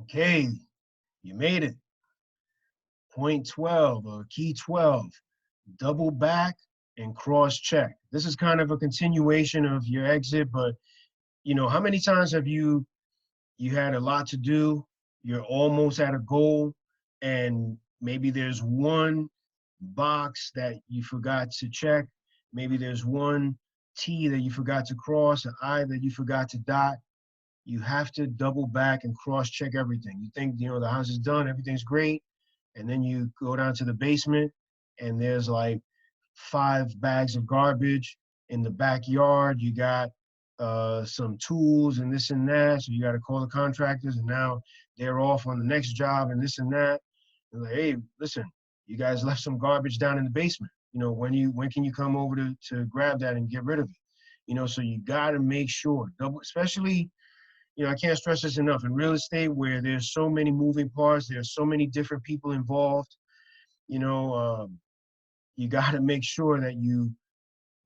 Okay, you made it. Point 12 or key 12, double back and cross check. This is kind of a continuation of your exit, but how many times have you had a lot to do, you're almost at a goal, and maybe there's one box that you forgot to check, maybe there's one T that you forgot to cross, an I that you forgot to dot. You have to double back and cross check everything. You think, the house is done, everything's great, and then you go down to the basement and there's like 5 bags of garbage. In the backyard you got some tools and this and that, so you got to call the contractors, and now they're off on the next job and this and that. And like, hey, listen, you guys left some garbage down in the basement. When can you come over to grab that and get rid of it? So you got to make sure, double, especially, I can't stress this enough, in real estate where there's so many moving parts, there's so many different people involved. you know you got to make sure that you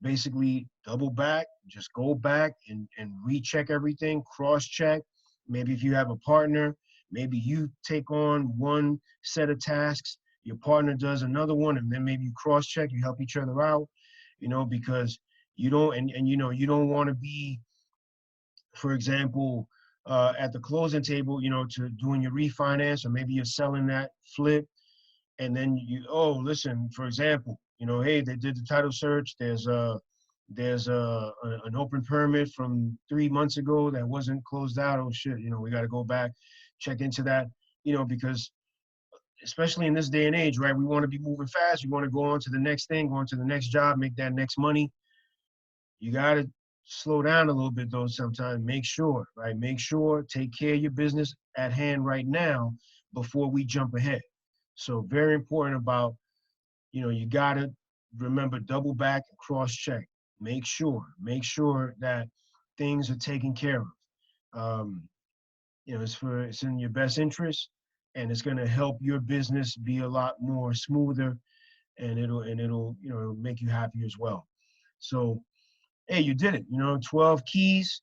basically double back, just go back and recheck everything, cross check. Maybe if you have a partner, maybe you take on one set of tasks, your partner does another one, and then maybe you cross check, you help each other out, because you don't, and you don't want to be, for example, at the closing table, to doing your refinance, or maybe you're selling that flip, and then oh, listen, for example, hey, they did the title search. There's an open permit from 3 months ago that wasn't closed out. Oh shit, we got to go back, check into that, because especially in this day and age, right? We want to be moving fast. We want to go on to the next thing, go on to the next job, make that next money. You got to slow down a little bit though sometimes. Make sure, right? Make sure, take care of your business at hand right now before we jump ahead. So very important about, you got to remember, double back and cross check. Make sure that things are taken care of. It's in your best interest, and it's going to help your business be a lot more smoother, and it'll make you happy as well. So, hey, you did it. 12 keys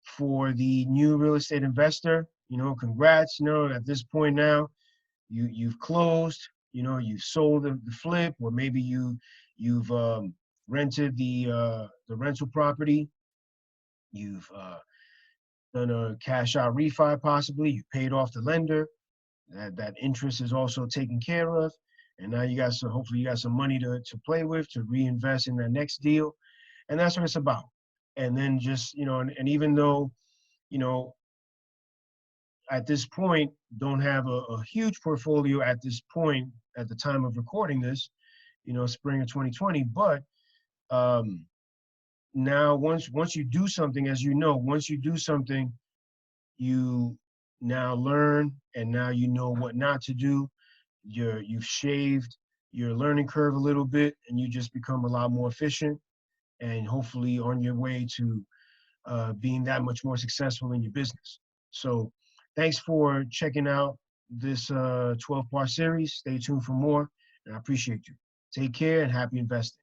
for the new real estate investor. Congrats. At this point now, you've closed. You've sold the flip, or maybe you've rented the rental property. You've done a cash out refi, possibly. You paid off the lender. That interest is also taken care of, and now hopefully you got some money to play with, to reinvest in that next deal, and that's what it's about. And then just, and even though, you know at this point, don't have a huge portfolio at this point, at the time of recording this, spring of 2020. But um, now, once you do something, as once you do something, you now learn, and now you know what not to do. You've shaved your learning curve a little bit, and you just become a lot more efficient, and hopefully on your way to being that much more successful in your business. So thanks for checking out this 12-part series. Stay tuned for more, and I appreciate you. Take care and happy investing.